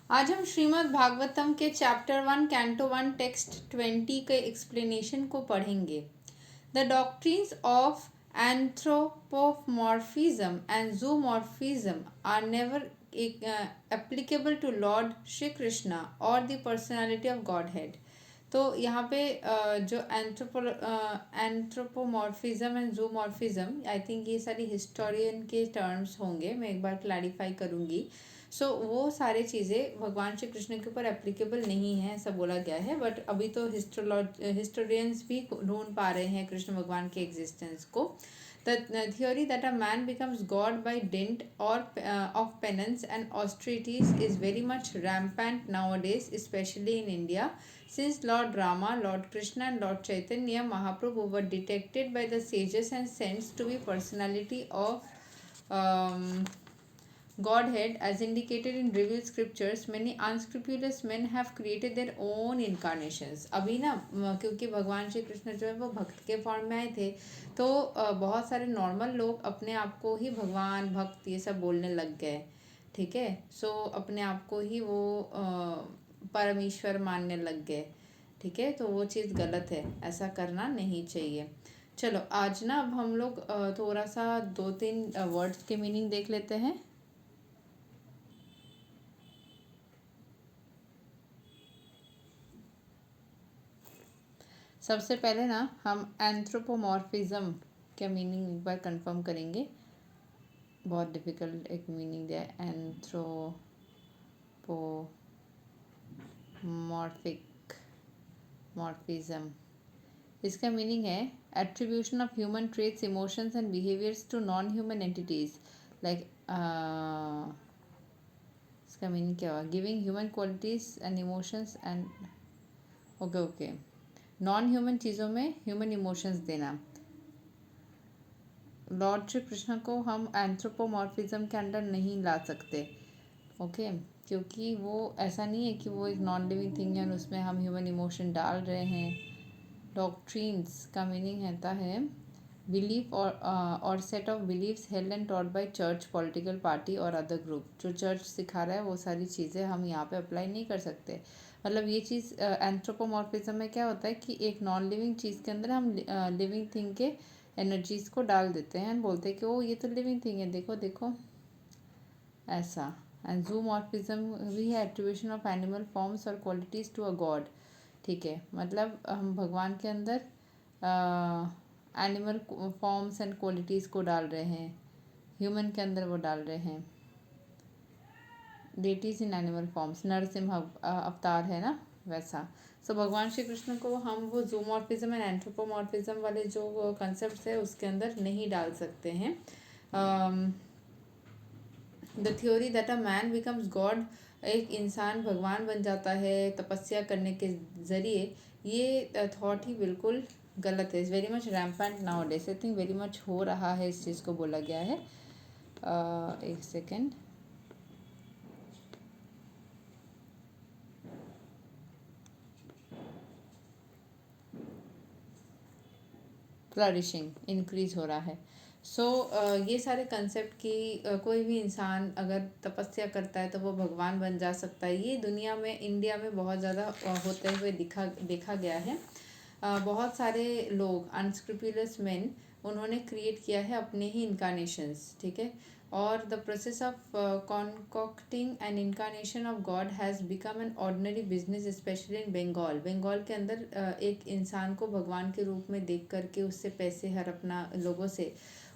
आज हम श्रीमद् भागवतम के चैप्टर 1 कैंटो 1 टेक्स्ट 20 के एक्सप्लेनेशन को पढ़ेंगे। The doctrines of anthropomorphism and zoomorphism are never applicable to Lord Shri Krishna or the personality of Godhead। तो यहाँ पे जो एंथ्रोपोमॉर्फिज्म एंड जूमॉर्फिज्म, आई थिंक ये सारी हिस्टोरियन के टर्म्स होंगे, मैं एक बार क्लैरिफाई करूँगी। वो सारी चीज़ें भगवान श्री कृष्ण के ऊपर एप्लीकेबल नहीं है ऐसा बोला गया है, बट अभी तो हिस्टोरियंस भी ढूंढ पा रहे हैं कृष्ण भगवान के एग्जिस्टेंस को। The theory that a man becomes God by dint of penance and austerities is very much rampant nowadays, especially in India, since Lord Rama, Lord Krishna and Lord Chaitanya Mahaprabhu were detected by the sages and saints to be personality of Godhead as indicated in revealed scriptures. Many unscrupulous men have created their own incarnations। अभी ना क्योंकि भगवान श्री कृष्ण जो है वो भक्त के form में आए थे, तो बहुत सारे नॉर्मल लोग अपने आप को ही भगवान भक्त ये सब बोलने लग गए। ठीक है, अपने आप को ही वो परमेश्वर मानने लग गए। ठीक है, तो वो चीज़ गलत है, ऐसा करना नहीं चाहिए। चलो आज ना अब हम लोग थोड़ा सा 2-3 वर्ड्स के मीनिंग देख लेते हैं। सबसे पहले ना हम एंथ्रोपोमॉर्फिज्म का मीनिंग एक बार कंफर्म करेंगे। बहुत डिफिकल्ट एक मीनिंग दिया है, एंथ्रोपोमॉर्फिज्म। इसका मीनिंग है attribution of human traits, emotions and behaviours to non human entities. Like इसका मीनिंग क्या हुआ? Giving human qualities and emotions and okay non human चीज़ों में ह्यूमन इमोशंस देना। लॉर्ड श्री कृष्ण को हम एंथ्रोपोमॉर्फिज्म के अंडर नहीं ला सकते, ओके क्योंकि वो ऐसा नहीं है कि वो एक नॉन लिविंग थिंग है और उसमें हम ह्यूमन इमोशन डाल रहे हैं। डॉक्ट्रिन्स का मीनिंग रहता है बिलीफ और set of believes held and taught by church, political party और अदर ग्रुप। जो चर्च सिखा रहा है वो सारी चीज़ें हम यहाँ पे अप्लाई नहीं कर सकते। मतलब ये चीज़ एंथ्रोपोमॉर्फिज्म में क्या होता है कि एक नॉन लिविंग चीज़ के अंदर हम लिविंग थिंग के एनर्जीज़ को डाल देते हैं, बोलते हैं कि ओ ये तो लिविंग थिंग है, देखो देखो ऐसा। एंड जूमॉर्फिज्म भी है एट्रीब्यूशन ऑफ एनिमल फॉर्म्स और क्वालिटीज़ टू अ गॉड। ठीक है, मतलब हम भगवान के अंदर एनिमल फॉर्म्स एंड क्वालिटीज़ को डाल रहे हैं, ह्यूमन के अंदर वो डाल रहे हैं। Deities in animal forms, Narasimha अवतार है ना वैसा। भगवान श्री कृष्ण को हम वो जूमॉर्फिज्म एंड एंथ्रोपोमॉर्फिज्म वाले जो कंसेप्ट है उसके अंदर नहीं डाल सकते हैं। The theory that a man becomes God, एक इंसान भगवान बन जाता है तपस्या करने के ज़रिए, ये थॉट ही बिल्कुल गलत है। Is very much rampant now days. I think very much हो रहा है, इस चीज़ को बोला गया है। एक सेकेंड, फ्लरिशिंग इंक्रीज हो रहा है। ये सारे कंसेप्ट की कोई भी इंसान अगर तपस्या करता है तो वो भगवान बन जा सकता है, ये दुनिया में इंडिया में बहुत ज़्यादा होते हुए देखा गया है। बहुत सारे लोग अनस्क्रूपुलस मैन उन्होंने क्रिएट किया है अपने ही इनकारनेशंस। ठीक है, और the process of concocting an incarnation of God has become an ordinary business, specially in Bengal के अंदर एक इंसान को भगवान के रूप में देख करके उससे पैसे हड़पना, लोगों से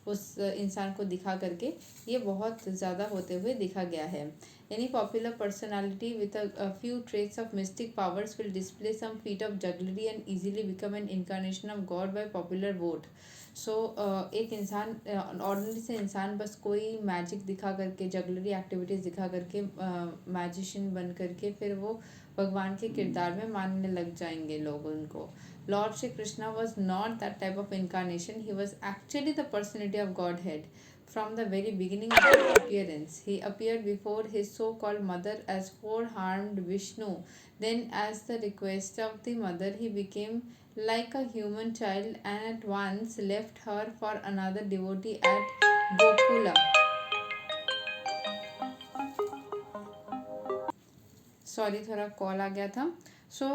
उस इंसान को दिखा करके, ये बहुत ज़्यादा होते हुए दिखा गया है। Any popular personality with a few traits of mystic powers will display some feat of jugglery and easily become an incarnation of God by popular vote। एक इंसान ऑर्डिनरी से इंसान बस कोई मैजिक दिखा करके, जगलरी एक्टिविटीज़ दिखा करके, मैजिशियन बन करके फिर वो भगवान के किरदार में मानने लग जाएंगे लोग उनको। Lord Shri Krishna was not that type of incarnation. He was actually the personality of Godhead. From the very beginning of his appearance, he appeared before his so-called mother as four-armed Vishnu. Then, as the request of the mother, he became like a human child and at once left her for another devotee at Gokula. Sorry, थोड़ा call आ गया था। सो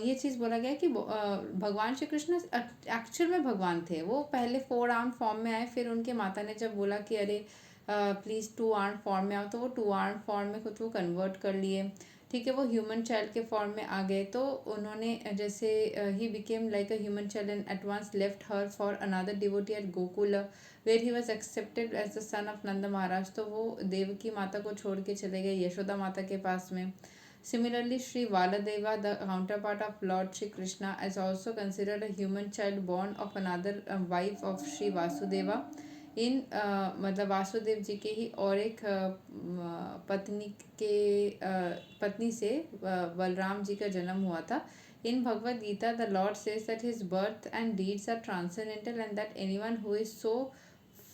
ये चीज़ बोला गया कि भगवान Shri Krishna actual में भगवान थे। वो पहले 4 आर्म फॉर्म में आए, फिर उनके माता ने जब बोला कि अरे प्लीज़ 2 आर्म फॉर्म में आओ, तो वो 2 आर्म फॉर्म में खुद को कन्वर्ट कर लिए। ठीक है, वो ह्यूमन चाइल्ड के फॉर्म में आ गए। तो उन्होंने जैसे ही became like a human child and at once left her for another devotee at Gokul where he was accepted as the son of Nand Maharaj. तो वो देवकी माता को छोड़ के चले गए यशोदा माता के पास में। Similarly, Sri Valadeva, the counterpart of Lord Shri Krishna, is also considered a human child born of another wife of Sri Vasudeva. इन मतलब वासुदेव जी के ही और एक पत्नी के पत्नी से बलराम जी का जन्म हुआ था। In Bhagavad Gita the lord says that his birth and deeds are transcendental and that anyone who is so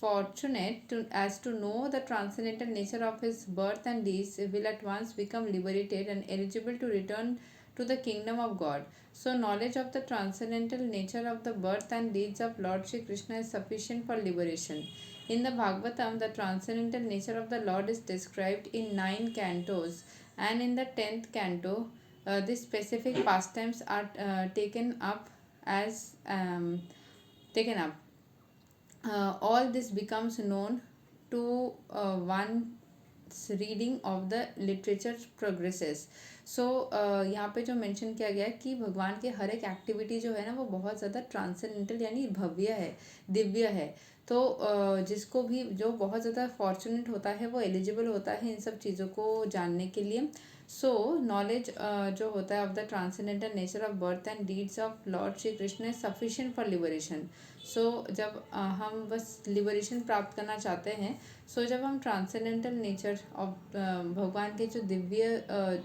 fortunate as to know the transcendental nature of his birth and deeds will at once become liberated and eligible to return to the kingdom of God. So, knowledge of the transcendental nature of the birth and deeds of Lord Shri Krishna is sufficient for liberation. In the Bhagavatam, the transcendental nature of the Lord is described in 9 cantos, and in the 10th canto, these specific pastimes are taken up as taken up. All this becomes known to one's reading of the literature progresses. सो यहाँ पे जो mention किया गया है कि भगवान के हर एक एक्टिविटी जो है ना वो बहुत ज़्यादा ट्रांसेंडेंटल यानी भव्य है, दिव्य है। तो जिसको भी जो बहुत ज़्यादा फॉर्चुनेट होता है वो एलिजिबल होता है इन सब चीज़ों को जानने के लिए। सो नॉलेज जो होता है of the transcendental nature of birth and deeds of lord Shri Krishna is sufficient for liberation. So जब हम बस लिबरेशन प्राप्त करना चाहते हैं, जब हम ट्रांसेंडेंटल नेचर ऑफ भगवान के जो दिव्य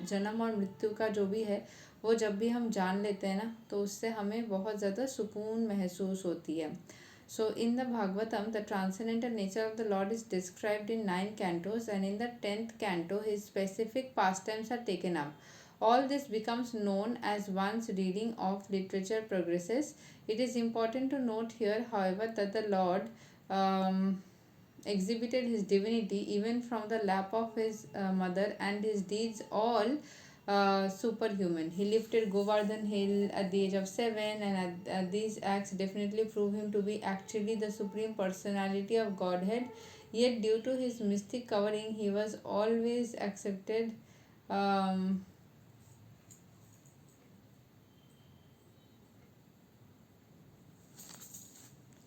जन्म और मृत्यु का जो भी है वो जब भी हम जान लेते हैं ना, तो उससे हमें बहुत ज़्यादा सुकून महसूस होती है। So, in the Bhagavatam, the transcendental nature of the Lord is described in 9 cantos, and in the 10th canto, his specific pastimes are taken up. All this becomes known as one's reading of literature progresses. It is important to note here, however, that the Lord exhibited his divinity even from the lap of his mother, and his deeds all superhuman. He lifted Govardhan Hill at the age of 7, and these acts definitely prove him to be actually the supreme personality of Godhead. Yet, due to his mystic covering, he was always accepted.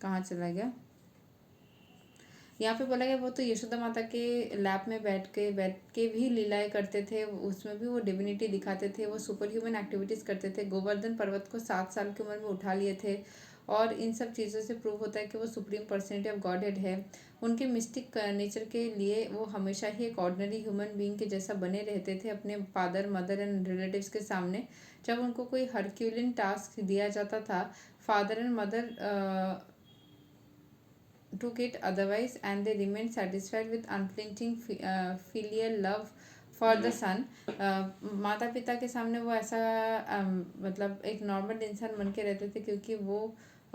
कहाँ चला गया? यहाँ पे बोला गया वो तो यशोदा माता के लैप में बैठ के भी लीलाएं करते थे, उसमें भी वो डिविनिटी दिखाते थे, वो सुपर ह्यूमन एक्टिविटीज़ करते थे, गोवर्धन पर्वत को 7 साल की उम्र में उठा लिए थे। और इन सब चीज़ों से प्रूव होता है कि वो supreme personality of God head है। उनके मिस्टिक नेचर के लिए वो हमेशा ही एक ऑर्डिनरी ह्यूमन बीइंग के जैसा बने रहते थे अपने फादर मदर एंड रिलेटिव्स के सामने। जब उनको कोई हरक्यूलिन टास्क दिया जाता था, father and mother took it otherwise, and they remained satisfied with unflinching filial love for the son. माता पिता के सामने वो ऐसा मतलब एक नॉर्मल इंसान बन के रहते थे, क्योंकि वो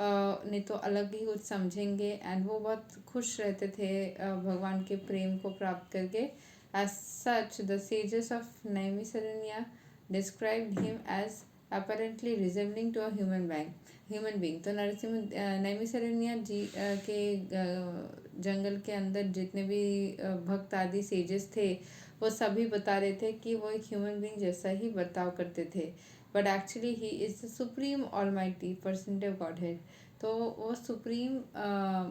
नहीं तो अलग ही कुछ समझेंगे, एंड वो बहुत खुश रहते थे भगवान के प्रेम को प्राप्त करके। As such, the sages of Naimisaranya described him as apparently resembling to a human being. तो नैमिषारण्य जी के जंगल के अंदर जितने भी भक्त आदि सेजेस थे वो सभी बता रहे थे कि वो एक ह्यूमन बीइंग जैसा ही बर्ताव करते थे, but actually he is the supreme almighty personality of godhead. तो वो सुप्रीम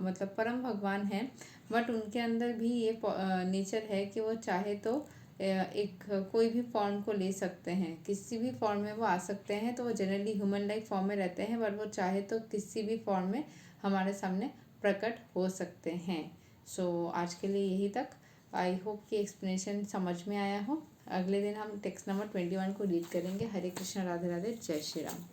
मतलब परम भगवान हैं, बट उनके अंदर भी ये नेचर है कि वो चाहे तो एक कोई भी फॉर्म को ले सकते हैं, किसी भी फॉर्म में वो आ सकते हैं। तो वो जनरली ह्यूमन लाइक फॉर्म में रहते हैं, बट वो चाहे तो किसी भी फॉर्म में हमारे सामने प्रकट हो सकते हैं। आज के लिए यही तक। आई होप कि एक्सप्लेनेशन समझ में आया हो। अगले दिन हम टेक्स्ट नंबर 21 को रीड करेंगे। हरे कृष्ण, राधे राधे, जय श्री राम।